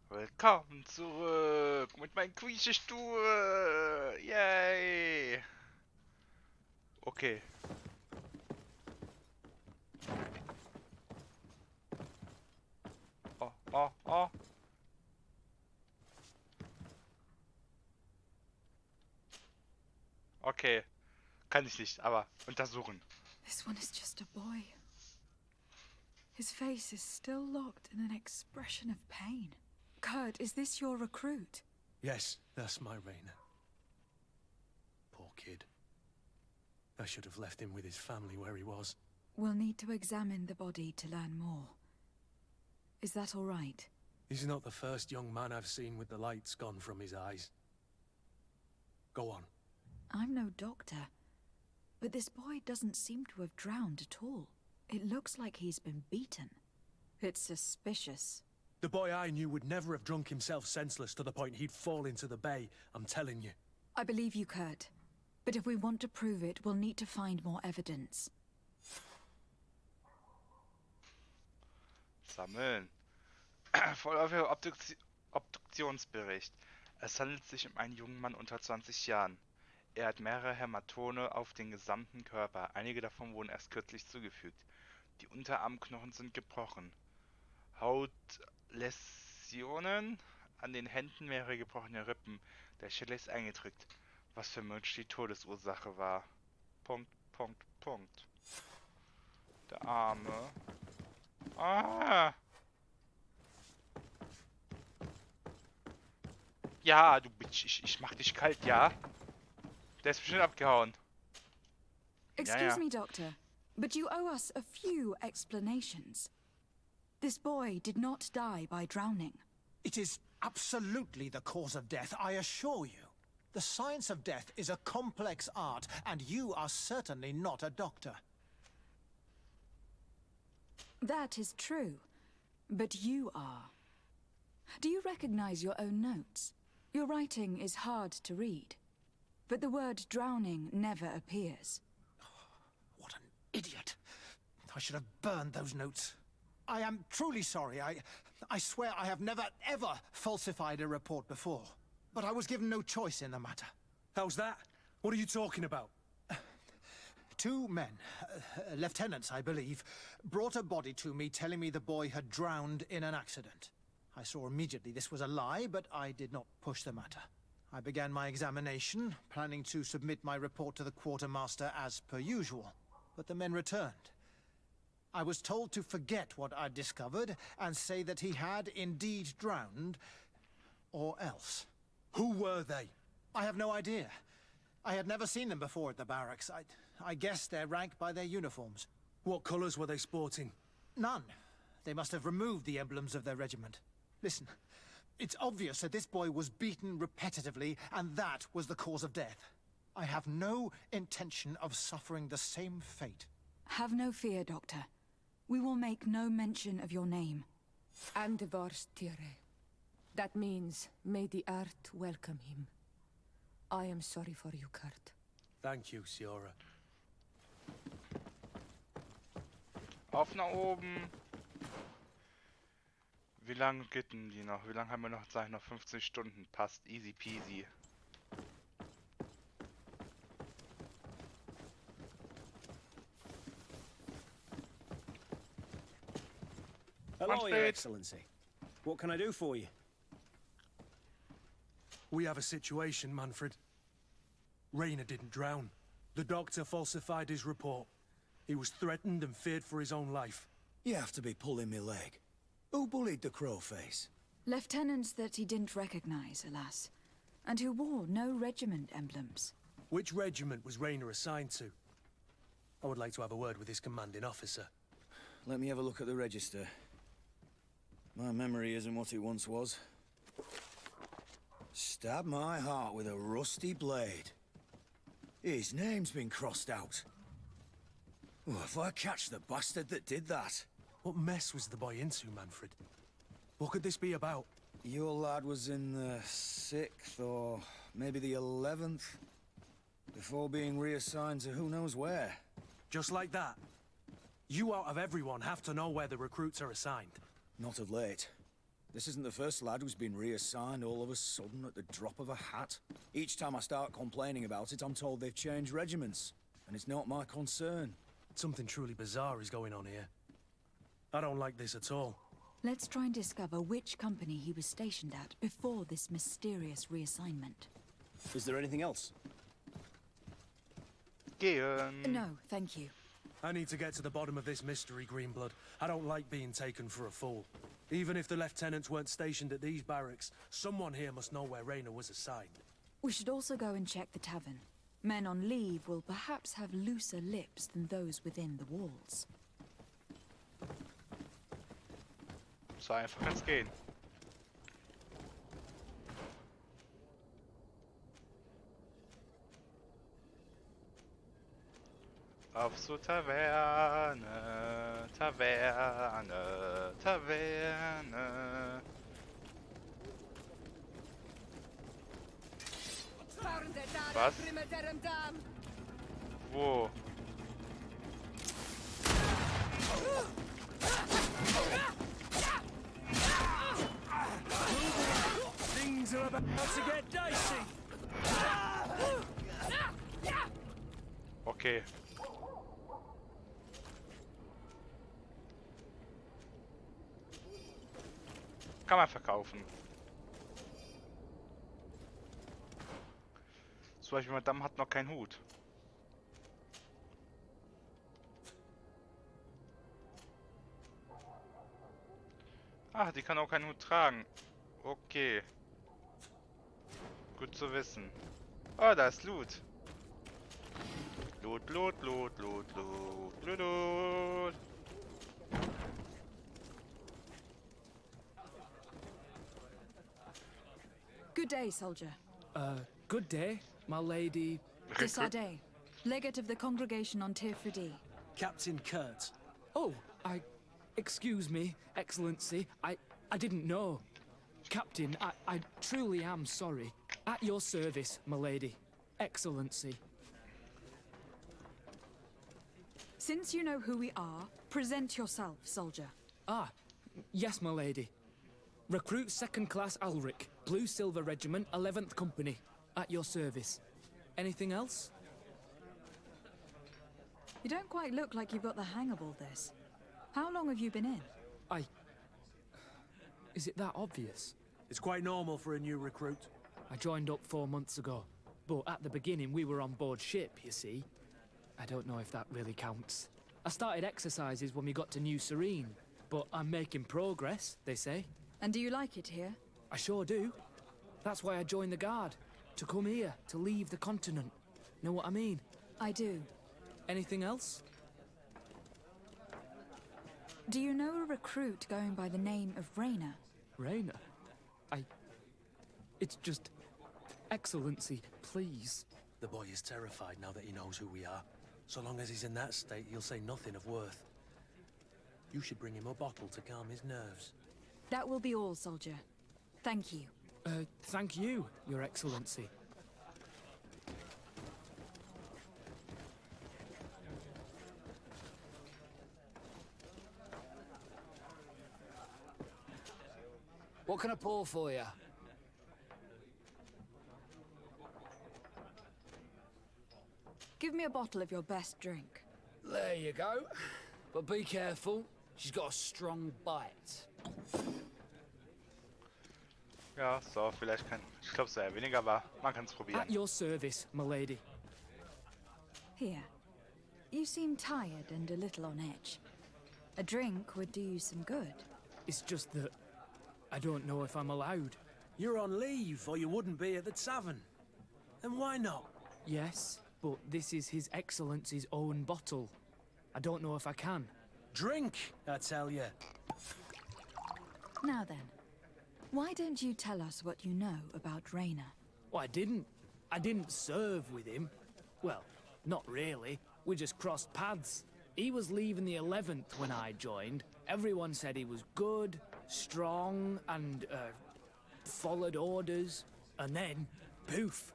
Willkommen zurück mit meinem Quietschestuhl. Yay. Okay. Oh, oh, oh. Okay. Kann ich nicht, aber untersuchen. This one is just a boy. His face is still locked in an expression of pain. Kurt, is this your recruit? Yes, that's my Rainer. Poor kid. I should have left him with his family where he was. We'll need to examine the body to learn more. Is that all right? He's not the first young man I've seen with the lights gone from his eyes. Go on. I'm no doctor, but this boy doesn't seem to have drowned at all. It looks like he's been beaten. It's suspicious. The boy I knew would never have drunk himself senseless to the point he'd fall into the bay, I'm telling you. I believe you, Kurt. But if we want to prove it, we'll need to find more evidence. Sammeln. Vorläufiger Obduktionsbericht. Es handelt sich um einen jungen Mann unter 20 Jahren. Er hat mehrere Hämatome auf den gesamten Körper. Einige davon wurden erst kürzlich zugefügt. Die Unterarmknochen sind gebrochen. Hautläsionen an den Händen, mehrere gebrochene Rippen. Der Schädel ist eingedrückt. Was vermutlich die Todesursache war. Punkt, Punkt, Punkt. Der Arme. Ah! Ja, du Bitch, ich mach dich kalt, ja? Der ist bestimmt abgehauen. Excuse me, Doctor, but you owe us a few explanations. This boy did not die by drowning. It is absolutely the cause of death, I assure you. The science of death is a complex art, and you are certainly not a doctor. That is true, but you are. Do you recognize your own notes? Your writing is hard to read, but the word drowning never appears. What an idiot. I should have burned those notes. I am truly sorry. I swear I have never, ever falsified a report before. But I was given no choice in the matter. How's that? What are you talking about? Two men, lieutenants I believe, brought a body to me telling me the boy had drowned in an accident. I saw immediately this was a lie, but I did not push the matter. I began my examination, planning to submit my report to the quartermaster as per usual. But the men returned. I was told to forget what I'd discovered and say that he had indeed drowned, or else. Who were they? I have no idea. I had never seen them before at the barracks. I guessed their rank by their uniforms. What colours were they sporting? None. They must have removed the emblems of their regiment. Listen, it's obvious that this boy was beaten repetitively, and that was the cause of death. I have no intention of suffering the same fate. Have no fear, Doctor. We will make no mention of your name. Andvarstire. That means, may the earth welcome him. I am sorry for you, Kurt. Thank you, Siora. Auf nach oben. Wie lange geht denn die noch? Wie lange haben wir noch Zeit? Noch 50 Stunden. Passt. Easy peasy. Hello, Your Manfred. Excellency. What can I do for you? We have a situation, Manfred. Rainer didn't drown. The doctor falsified his report. He was threatened and feared for his own life. You have to be pulling me leg. Who bullied the crowface? Lieutenants that he didn't recognize, alas, and who wore no regiment emblems. Which regiment was Rainer assigned to? I would like to have a word with his commanding officer. Let me have a look at the register. My memory isn't what it once was. Stab my heart with a rusty blade. His name's been crossed out. Oh, if I catch the bastard that did that. What mess was the boy into, Manfred? What could this be about? Your lad was in the 6th or maybe the 11th, before being reassigned to who knows where. Just like that? You out of everyone have to know where the recruits are assigned. Not of late. This isn't the first lad who's been reassigned all of a sudden at the drop of a hat. Each time I start complaining about it, I'm told they've changed regiments. And it's not my concern. Something truly bizarre is going on here. I don't like this at all. Let's try and discover which company he was stationed at before this mysterious reassignment. Is there anything else? Gehen. No, thank you. I need to get to the bottom of this mystery, Greenblood. I don't like being taken for a fool. Even if the lieutenants weren't stationed at these barracks, someone here must know where Raina was assigned. We should also go and check the tavern. Men on leave will perhaps have looser lips than those within the walls. So einfach kann's gehen. Auf zur Taverne, Taverne, Taverne. Was? Wo? Things are about to get dicey. Okay. Kann man verkaufen. Zum Beispiel Madame hat noch keinen Hut. Ach, die kann auch keinen Hut tragen. Okay. Gut zu wissen. Oh, da ist Loot. Loot, Loot, Loot, Loot, Loot, Loot, Loot. Good day, soldier. Good day, my lady. Desade, legate of the congregation on Tirfridi. Captain Kurt. Oh, excuse me, Excellency. I didn't know. Captain, I truly am sorry. At your service, my lady. Excellency. Since you know who we are, present yourself, soldier. Ah, yes, my lady. Recruit 2nd Class Alric, Blue Silver Regiment, 11th Company. At your service. Anything else? You don't quite look like you've got the hang of all this. How long have you been in? Is it that obvious? It's quite normal for a new recruit. I joined up 4 months ago. But at the beginning, we were on board ship, you see. I don't know if that really counts. I started exercises when we got to New Serene. But I'm making progress, they say. And do you like it here? I sure do. That's why I joined the Guard. To come here, to leave the continent. Know what I mean? I do. Anything else? Do you know a recruit going by the name of Raina? Raina? It's just... Excellency, please. The boy is terrified now that he knows who we are. So long as he's in that state, he'll say nothing of worth. You should bring him a bottle to calm his nerves. That will be all, soldier. Thank you. Thank you, Your Excellency. What can I pour for you? Give me a bottle of your best drink. There you go. But be careful. She's got a strong bite. Ja, so, vielleicht kann... Ich glaube, es wäre weniger, aber man kann es probieren. At your service, my lady. Here. You seem tired and a little on edge. A drink would do you some good. It's just that... I don't know if I'm allowed. You're on leave, or you wouldn't be at the tavern. Then why not? Yes, but this is His Excellency's own bottle. I don't know if I can. Drink, I tell you. Now then, why don't you tell us what you know about Raina? Well, I didn't serve with him. Well, not really. We just crossed paths. He was leaving the 11th when I joined. Everyone said he was good, strong, and, followed orders. And then, poof.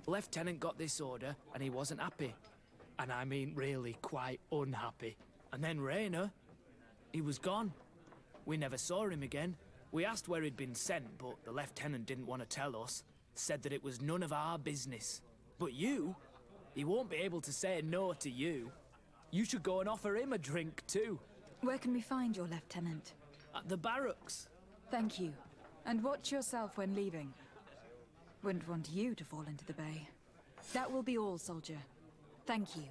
Lieutenant got this order, and he wasn't happy. And I mean really quite unhappy. And then Raina, he was gone. We never saw him again. We asked where he'd been sent, but the lieutenant didn't want to tell us. Said that it was none of our business. But you? He won't be able to say no to you. You should go and offer him a drink too. Where can we find your lieutenant? At the barracks. Thank you. And watch yourself when leaving. Wouldn't want you to fall into the bay. That will be all, soldier. Thank you.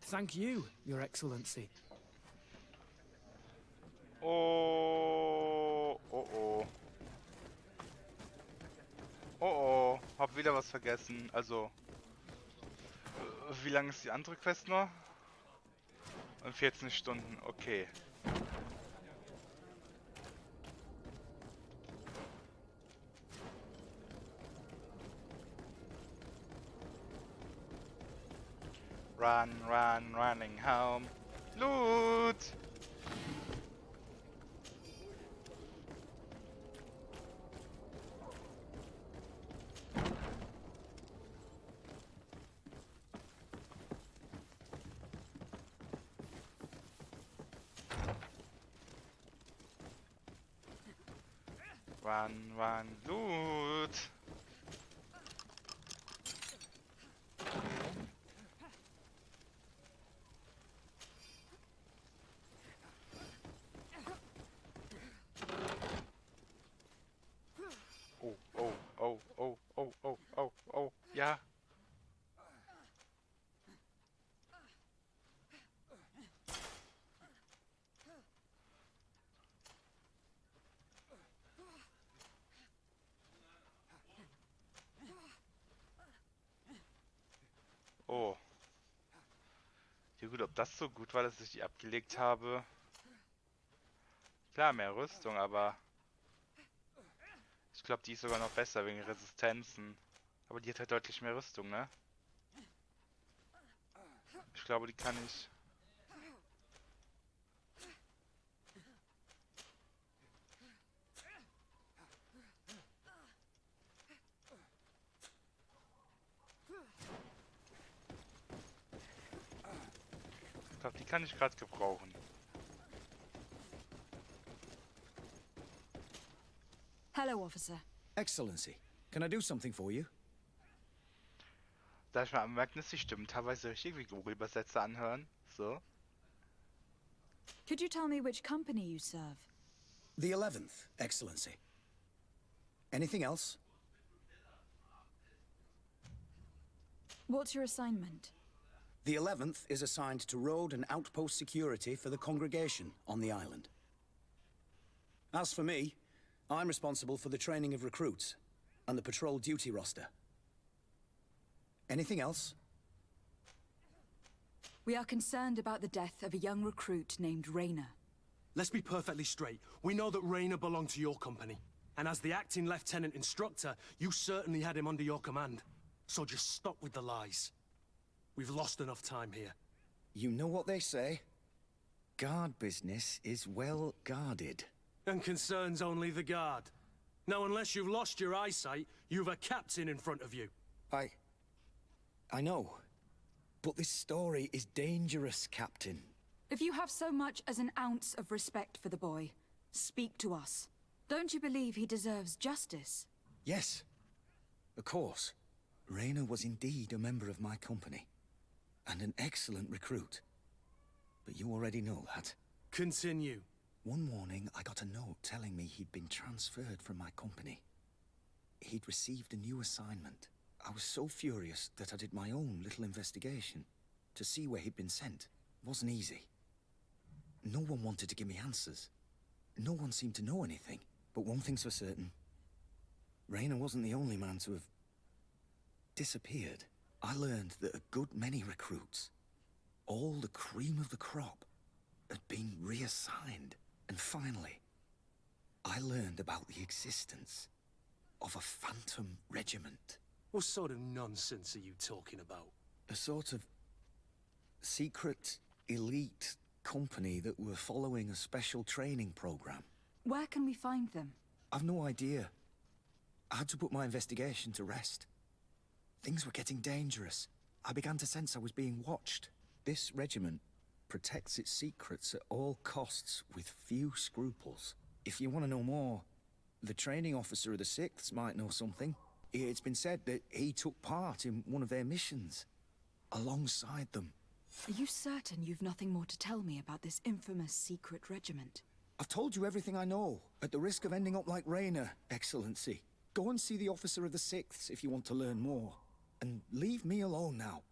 Thank you, Your Excellency. Oh, oh, oh. Oh, oh. Hab wieder was vergessen. Also, wie lange ist die andere Quest noch? 14 Stunden, okay. Run, run, running home. Loot! Run, run, loot! Oh, oh, oh, oh, oh, oh, oh, oh, ja. Oh. Ja gut, ob das so gut war, dass ich die abgelegt habe. Klar, mehr Rüstung, aber ich glaube, die ist sogar noch besser wegen Resistenzen. Aber die hat halt deutlich mehr Rüstung, ne? Ich glaube, die kann ich... Ich glaube, die kann ich gerade gebrauchen. Hello, officer. Excellency, can I do something for you? Da ich mal anmerken, dass die Stimmen teilweise richtig wie Google-Übersetzer anhören. So. Could you tell me which company you serve? The 11th, Excellency. Anything else? What's your assignment? The 11th is assigned to road and outpost security for the congregation on the island. As for me, I'm responsible for the training of recruits and the patrol duty roster. Anything else? We are concerned about the death of a young recruit named Rainer. Let's be perfectly straight. We know that Rainer belonged to your company. And as the acting lieutenant instructor, you certainly had him under your command. So just stop with the lies. We've lost enough time here. You know what they say? Guard business is well guarded. And concerns only the guard. Now, unless you've lost your eyesight, you've a captain in front of you. I know. But this story is dangerous, Captain. If you have so much as an ounce of respect for the boy, speak to us. Don't you believe he deserves justice? Yes. Of course. Rainer was indeed a member of my company. And an excellent recruit. But you already know that. Continue. One morning, I got a note telling me he'd been transferred from my company. He'd received a new assignment. I was so furious that I did my own little investigation to see where he'd been sent. It wasn't easy. No one wanted to give me answers. No one seemed to know anything. But one thing's for certain. Rainer wasn't the only man to have disappeared. I learned that a good many recruits, all the cream of the crop, had been reassigned. And finally, I learned about the existence of a phantom regiment. What sort of nonsense are you talking about? A sort of secret, elite company that were following a special training program. Where can we find them? I've no idea. I had to put my investigation to rest. Things were getting dangerous. I began to sense I was being watched. This regiment protects its secrets at all costs with few scruples. If you want to know more, The training officer of the 6th might know something. It's been said that he took part in one of their missions, alongside them. Are you certain you've nothing more to tell me about this infamous secret regiment? I've told you everything I know, at the risk of ending up like Rainer, Excellency. Go and see the officer of the 6th if you want to learn more. And leave me alone now.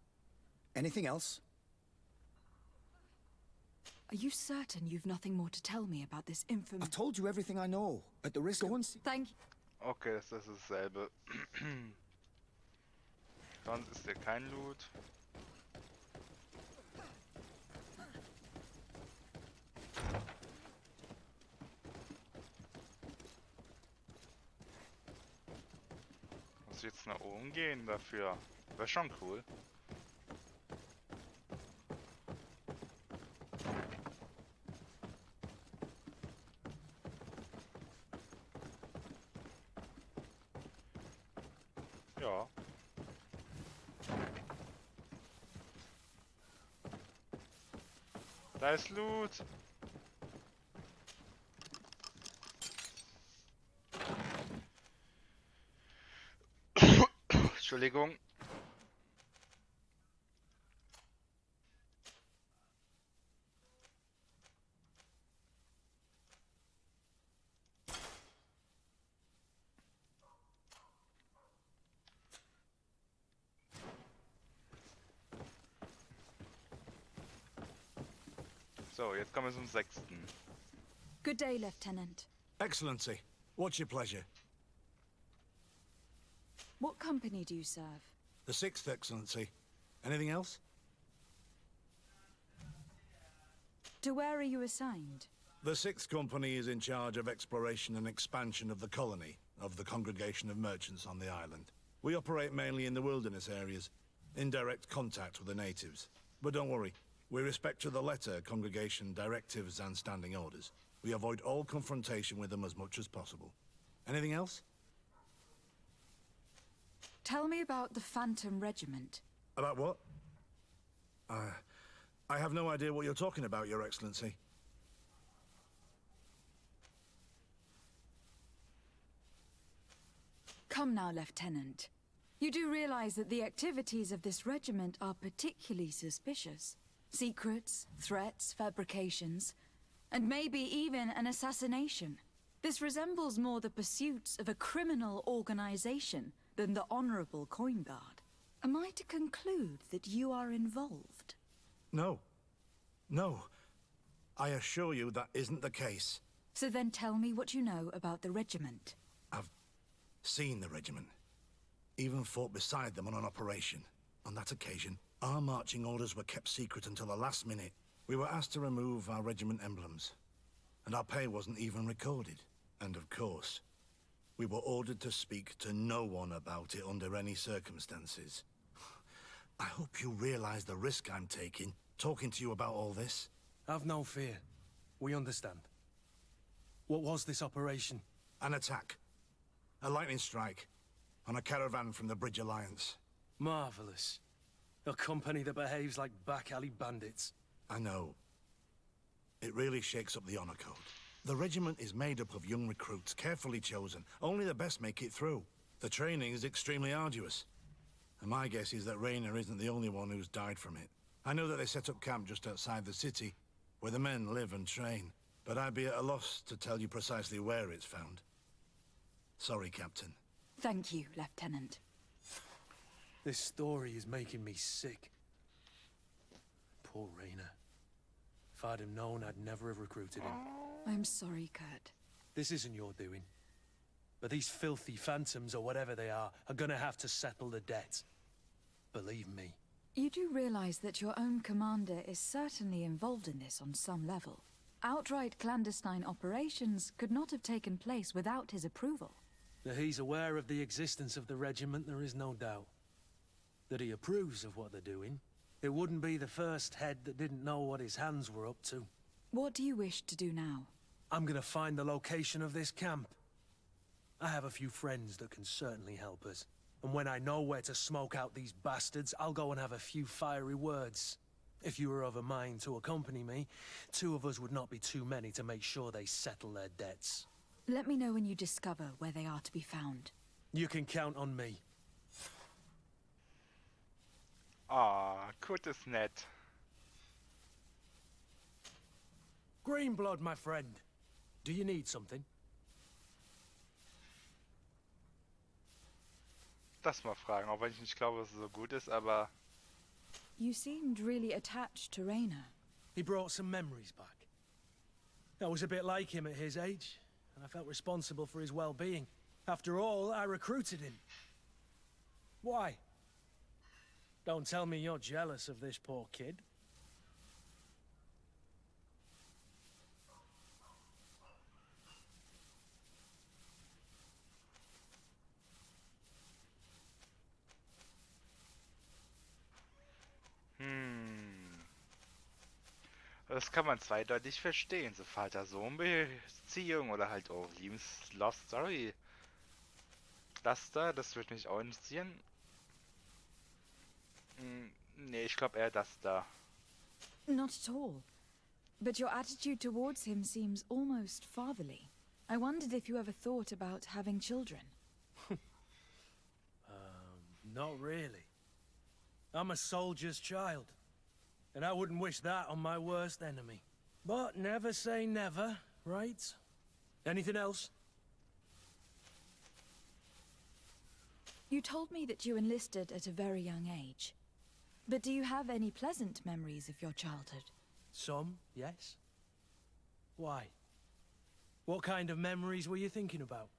Anything else? Are you certain you've nothing more to tell me about this infamous... I've told you everything I know, at the risk... Go and see... Thank you. Okay, das ist dasselbe. Sonst ist hier kein Loot. Muss ich jetzt nach oben gehen dafür? Wäre schon cool. Ja. Da ist Loot. Entschuldigung. So, jetzt kommen wir zum 6. Good day, Lieutenant. Excellency, what's your pleasure? What company do you serve? The 6th, Excellency. Anything else? To where are you assigned? The 6th Company is in charge of exploration and expansion of the colony of the Congregation of Merchants on the island. We operate mainly in the wilderness areas, in direct contact with the natives. But don't worry, we respect to the letter Congregation directives and standing orders. We avoid all confrontation with them as much as possible. Anything else? Tell me about the Phantom Regiment. About what? I have no idea what you're talking about, Your Excellency. Come now, Lieutenant. You do realize that the activities of this regiment are particularly suspicious. Secrets, threats, fabrications, and maybe even an assassination. This resembles more the pursuits of a criminal organization than the honorable coin guard. Am I to conclude that you are involved? No. No. I assure you that isn't the case. So then tell me what you know about the regiment. I've seen the regiment. Even fought beside them on an operation. On that occasion, our marching orders were kept secret until the last minute. We were asked to remove our regiment emblems. And our pay wasn't even recorded. And of course, we were ordered to speak to no one about it under any circumstances. I hope you realize the risk I'm taking, talking to you about all this. Have no fear. We understand. What was this operation? An attack. A lightning strike. On a caravan from the Bridge Alliance. Marvelous. A company that behaves like back-alley bandits. I know. It really shakes up the honor code. The regiment is made up of young recruits, carefully chosen. Only the best make it through. The training is extremely arduous. And my guess is that Rainer isn't the only one who's died from it. I know that they set up camp just outside the city, where the men live and train. But I'd be at a loss to tell you precisely where it's found. Sorry, Captain. Thank you, Lieutenant. This story is making me sick. Poor Rainer. If I'd have known, I'd never have recruited him. I'm sorry, Kurt. This isn't your doing. But these filthy phantoms, or whatever they are gonna have to settle the debt. Believe me. You do realize that your own commander is certainly involved in this on some level. Outright clandestine operations could not have taken place without his approval. That he's aware of the existence of the regiment, there is no doubt. That he approves of what they're doing. It wouldn't be the first head that didn't know what his hands were up to. What do you wish to do now? I'm gonna find the location of this camp. I have a few friends that can certainly help us. And when I know where to smoke out these bastards, I'll go and have a few fiery words. If you were of a mind to accompany me, 2 of us would not be too many to make sure they settle their debts. Let me know when you discover where they are to be found. You can count on me. Ah, Kurt ist nett. Greenblood, my friend. Do you need something? Das mal fragen, auch wenn ich nicht glaube, dass es so gut ist, aber... You seemed really attached to Raina. He brought some memories back. I was a bit like him at his age, and I felt responsible for his well-being. After all, I recruited him. Why? Don't tell me you're jealous of this poor kid. Das kann man zweideutig verstehen, so Vater-Sohn-Beziehung oder halt auch Liebes-Love Story. Das da, das würde mich auch interessieren. Nee, ich glaube eher das da. Not at all. But your attitude towards him seems almost fatherly. I wondered if you ever thought about having children. Not really. I'm a soldier's child, and I wouldn't wish that on my worst enemy. But never say never, right? Anything else? You told me that you enlisted at a very young age. But do you have any pleasant memories of your childhood? Some, yes. Why? What kind of memories were you thinking about?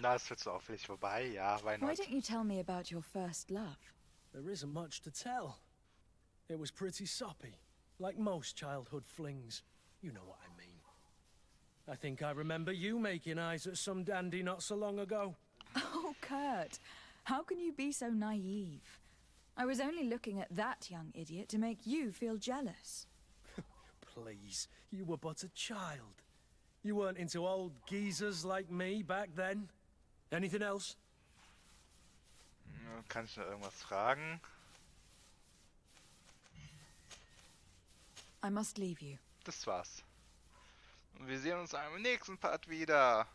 Das wird so auffällig vorbei, ja, why Why not? don't you tell me about your first love? There isn't much to tell. It was pretty soppy, like most childhood flings. You know what I mean. I think I remember you making eyes at some dandy not so long ago. Oh, Kurt, how can you be so naive? I was only looking at that young idiot to make you feel jealous. Please, you were but a child. You weren't into old geezers like me back then. Anything else? Kann ich noch irgendwas fragen? I must leave you. Das war's. Und wir sehen uns im nächsten Part wieder.